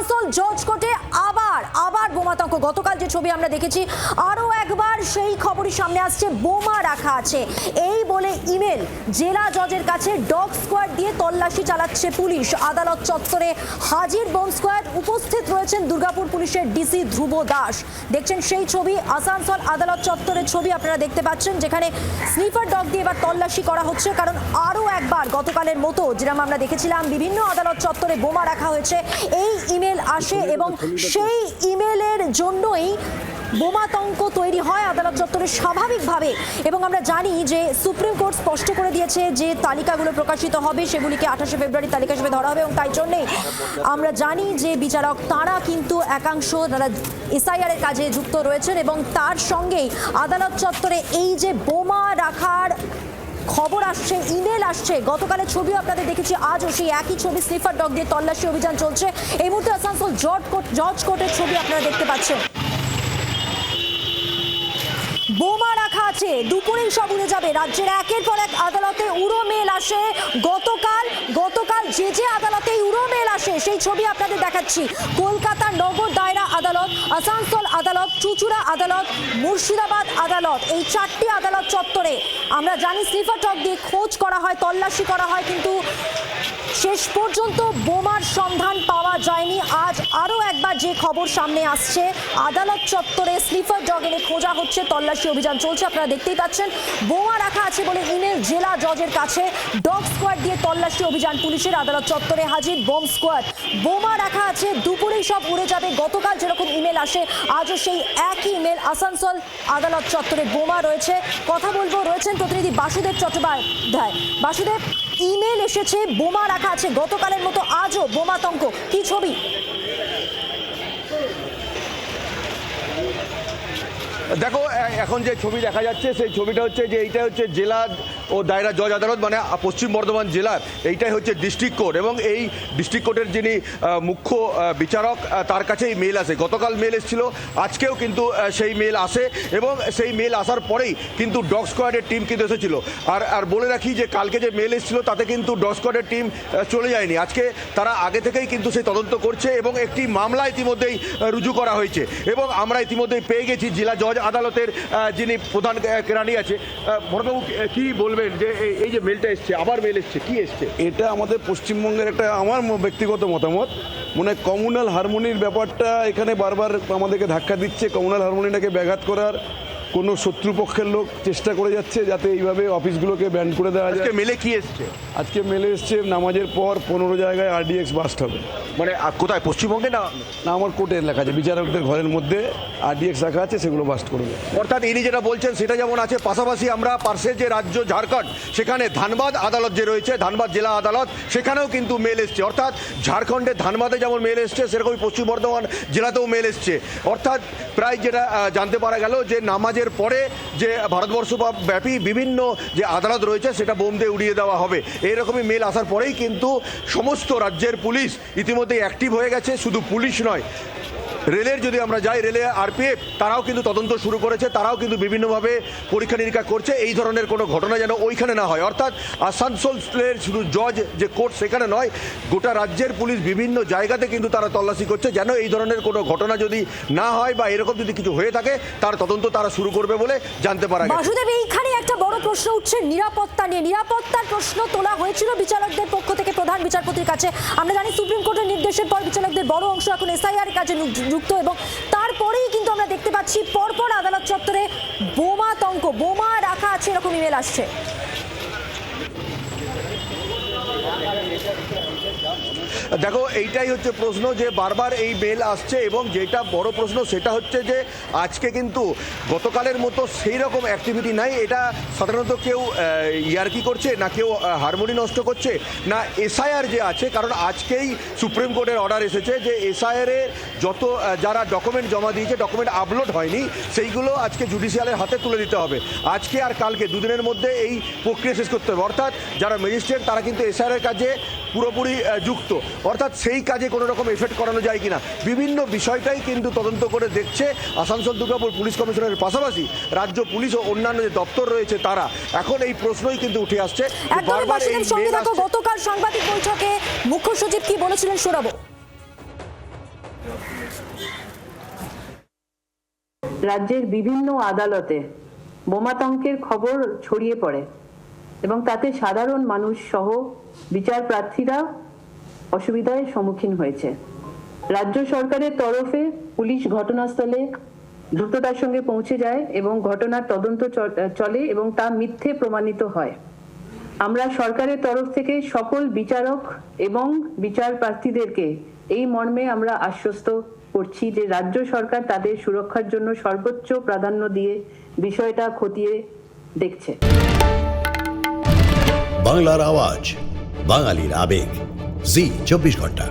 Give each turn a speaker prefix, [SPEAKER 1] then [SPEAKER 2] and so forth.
[SPEAKER 1] আসানসোল জজ কোর্টে আবার বোমাতঙ্ক। গতকাল যে ছবি আমরা দেখেছি, আরও একবার সেই খবরই সামনে আসছে, বোমা রাখা আছে এই বলে ইমেল। জেলা জজের কাছে ডগ স্কোয়াড দিয়ে তল্লাশি চালাচ্ছে পুলিশ। আদালত চত্বরে হাজির বোম স্কোয়াড। উপস্থিত রয়েছেন দুর্গাপুর পুলিশের ডিসি ধ্রুব দাস। দেখছেন সেই ছবি, আসানসোল আদালত চত্বরের ছবি আপনারা দেখতে পাচ্ছেন, যেখানে স্নিফার ডগ দিয়ে এবার তল্লাশি করা হচ্ছে। কারণ আরও একবার গতকালের মতো যেরকম আমরা দেখেছিলাম বিভিন্ন আদালত চত্বরে বোমা রাখা হয়েছে, এই ইমেল আসে এবং সেই ইমেলের জন্যই বোমাতঙ্ক তৈরি হয় আদালত চত্বরে স্বাভাবিকভাবে। এবং আমরা জানি যে সুপ্রিম কোর্ট স্পষ্ট করে দিয়েছে যে তালিকাগুলো প্রকাশিত হবে, সেগুলিকে 28শে ফেব্রুয়ারি তালিকা হিসেবে ধরা হবে। এবং তাই জন্যেই আমরা জানি যে বিচারক তারা কিন্তু একাংশ তারা এসআইআর এর কাজে যুক্ত রয়েছেন এবং তার সঙ্গেই আদালত চত্বরে এই যে বোমা রাখার খবর আসছে, ইমেল আসছে। গতকালের ছবিও আপনাদের দেখেছি, আজও সেই একই ছবি, স্নিফার ডগ দিয়ে তল্লাশি অভিযান চলছে। এই মুহূর্তে আসানসোল জজ কোর্টের ছবি আপনারা দেখতে পাচ্ছেন। বোমা রাখা আছে, দুপুরেই সব উড়ে যাবে। রাজ্যের একের পর এক আদালতে উড়ো মেল আসে। গতকাল যে আদালতে উড়ো মেল আসে সেই ছবি আপনাদের দেখাচ্ছি। কলকাতা নগর দায়রা আদালত, আসানসোল আদালত, চুচুড়া আদালত, মুর্শিদাবাদ আদালত, এই 4টি আদালত চত্বরে আমরা জানি স্নিফার ডগ দিয়ে খোঁজ করা হয়, তল্লাশি করা হয়, কিন্তু শেষ পর্যন্ত বোমার সন্ধান পাওয়া যায়নি। আজ আরও একবার যে খবর সামনে আসছে, আদালত চত্বরে স্নিফার ডগ এনে খোঁজা হচ্ছে, তল্লাশি অভিযান চলছে। আপনারা দেখতেই পাচ্ছেন বোমা রাখা আছে বলে ইমেল জেলা জজের কাছে। ডগ স্কোয়াড দিয়ে তল্লাশি অভিযান পুলিশের। আদালত চত্বরে হাজির বোম স্কোয়াড। বোমা রাখা আছে, দুপুরেই সব উড়ে যাবে। গতকাল যেরকম ইমেল আসে, আজও সেই একই ইমেল। আসানসোল আদালত চত্বরে বোমা রয়েছে। কথা বলবো, রয়েছেন প্রতিনিধি বাসুদেব চট্টোপাধ্যায়। বাসুদেব, ইমেল এসেছে, বোমা রাখা আছে, গতকালের মতো আজও বোমাতঙ্ক, কি ছবি?
[SPEAKER 2] দেখো, এখন যে ছবি দেখা যাচ্ছে সেই ছবিটা হচ্ছে যে এইটা হচ্ছে জেলা ও দায়রা জজ আদালত, মানে পশ্চিম বর্ধমান জেলার এইটাই হচ্ছে ডিস্ট্রিক্ট কোর্ট। এবং এই ডিস্ট্রিক্ট কোর্টের যিনি মুখ্য বিচারক তার কাছেই মেল আসে। গতকাল মেল এসেছিল, আজকেও কিন্তু সেই মেল আসে এবং সেই মেল আসার পরেই কিন্তু ডগ স্কোয়াডের টিম কিন্তু এসেছিল। আর বলে রাখি যে কালকে যে মেল এসেছিল তাতে কিন্তু ডগ স্কোয়াডের টিম চলে যায়নি। আজকে তারা আগে থেকেই কিন্তু সেই তদন্ত করছে এবং একটি মামলা ইতিমধ্যেই রুজু করা হয়েছে। এবং আমরা ইতিমধ্যেই পেয়ে গেছি জেলা জজ আদালতের যিনি প্রধান কেরানি আছে। ভরতবাবু, কি বলবেন যে এই যে মেলটা এসছে, আবার মেল এসছে, কি এসছে?
[SPEAKER 3] এটা আমাদের পশ্চিমবঙ্গের একটা, আমার ব্যক্তিগত মতামত, মানে কমিউনাল হারমোনির ব্যাপারটা এখানে বারবার আমাদেরকে ধাক্কা দিচ্ছে। কমিউনাল হারমোনিটাকে ব্যাঘাত করার কোনো শত্রুপক্ষের লোক চেষ্টা করে যাচ্ছে যাতে এইভাবে অফিসগুলোকে ব্যান্ড করে দেওয়া যায়।
[SPEAKER 2] মেলে কি এসছে?
[SPEAKER 3] আজকে মেলে এসছে নামাজের পর 15 জায়গায় RDX বাস্ট হবে।
[SPEAKER 2] মানে কোথায়, পশ্চিমবঙ্গে? না,
[SPEAKER 3] আমার কোর্টের লেখা আছে, বিচারকদের ঘরের মধ্যে RDX রাখা আছে, সেগুলো বাস্ট করবে।
[SPEAKER 2] অর্থাৎ ইনি যেটা বলছেন সেটা যেমন আছে, পাশাপাশি আমরা পাশের যে রাজ্য ঝাড়খণ্ড, সেখানে ধানবাদ আদালত যে রয়েছে, ধানবাদ জেলা আদালত, সেখানেও কিন্তু মেল এসছে। অর্থাৎ ঝাড়খণ্ডের ধানবাদে যেমন মেল এসছে, সেরকমই পশ্চিম বর্ধমান জেলাতেও মেল এসছে। অর্থাৎ প্রায় যেটা জানতে পারা গেল যে নামাজের পরে যে ভারতবর্ষ ব্যাপী বিভিন্ন যে আদালত রয়েছে সেটা বোম দিয়ে উড়িয়ে দেওয়া হবে, এইরকমই মেল আসার পরেই কিন্তু সমস্ত রাজ্যের পুলিশ ইতিমধ্যে অ্যাক্টিভ হয়ে গেছে। শুধু পুলিশ নয়, রেলের যদি আমরা যাই, রেলে RPF তারাও কিন্তু তদন্ত শুরু করেছে। তারাও কিন্তু বিভিন্নভাবে পরীক্ষা নিরীক্ষা করছে এই ধরনের কোনো ঘটনা যেন ওইখানে না হয়। অর্থাৎ আসানসোলের শুধু জজ যে কোর্ট সেখানে নয়, গোটা রাজ্যের পুলিশ বিভিন্ন জায়গাতে কিন্তু তারা তল্লাশি করছে যেন এই ধরনের কোনো ঘটনা যদি না হয় বা এরকম যদি কিছু হয়ে থাকে তার তদন্ত তারা শুরু করবে বলে জানতে পারা গেছে।
[SPEAKER 1] বাসুদেব, এইখানে একটা বড় প্রশ্ন উঠছে নিরাপত্তা নিয়ে। নিরাপত্তার প্রশ্ন তোলা হয়েছিল বিচারকদের পক্ষ থেকে প্রধান বিচারপতির কাছে। আমরা জানি সুপ্রিম কোর্টের নির্দেশের পর বিচারকদের বড় অংশ এখন এসআইআর কাজে যুক্ত এবং তারপরেই কিন্তু আমরা দেখতে পাচ্ছি পরপর আদালত চত্বরে বোমাতঙ্ক, বোমা রাখা আছে এরকম ইমেল আসছে।
[SPEAKER 2] দেখো, এইটাই হচ্ছে প্রশ্ন যে বারবার এই মেল আসছে এবং যেটা বড় প্রশ্ন সেটা হচ্ছে যে আজকে কিন্তু গতকালের মতো সেই রকম অ্যাক্টিভিটি নাই। এটা সাধারণত কেউ ইয়ার্কি করছে, না কেউ হারমোনি নষ্ট করছে, না এসআইআর যে আছে। কারণ আজকেই সুপ্রিম কোর্টের অর্ডার এসেছে যে এসআইআরের যত যারা ডকুমেন্ট জমা দিয়েছে, ডকুমেন্ট আপলোড হয়নি, সেইগুলো আজকে জুডিশিয়ালের হাতে তুলে দিতে হবে। আজকে আর কালকে দুদিনের মধ্যে এই প্রক্রিয়া শেষ করতে হবে। অর্থাৎ যারা ম্যাজিস্ট্রেট তারা কিন্তু এসআইআরের কাজে পুরোপুরি যুক্ত। অর্থাৎ সেই কাজে কোনো রকম এফেক্ট করানো যায় কিনা বিভিন্ন বিষয়টাই কিন্তু তদন্ত করে দেখছে আসানসোল দুর্গাপুর পুলিশ কমিশনারের পাশাপাশি রাজ্য পুলিশ ও অন্যান্য যে দপ্তর রয়েছে তারা। এখন এই প্রশ্নই কিন্তু উঠে আসছে বারবার এই
[SPEAKER 1] গতকাল সাংবাদিক বৈঠকে মুখ্য সচিব কি বলেছিলেন শোনাবো।
[SPEAKER 4] রাজ্যের বিভিন্ন আদালতে বোমাতঙ্কের খবর ছড়িয়ে পড়ে এবং তাতে সাধারণ মানুষ সহ বিচার প্রার্থীরা অসুবিধার সম্মুখীন হয়েছে। রাজ্য সরকারের তরফে পুলিশ ঘটনাস্থলে দ্রুততার সঙ্গে পৌঁছে যায় এবং ঘটনার তদন্ত চলে এবং তা মিথ্যে প্রমাণিত হয়। আমরা সরকারের তরফ থেকে সকল বিচারক এবং বিচার প্রার্থীদেরকে এই মর্মে আমরা আশ্বস্ত করছি যে রাজ্য সরকার তাদের সুরক্ষার জন্য সর্বোচ্চ প্রাধান্য দিয়ে বিষয়টা খতিয়ে দেখছে।
[SPEAKER 5] বাংলার আওয়াজ, বাঙালির আবেগ, জি 24 ঘন্টা।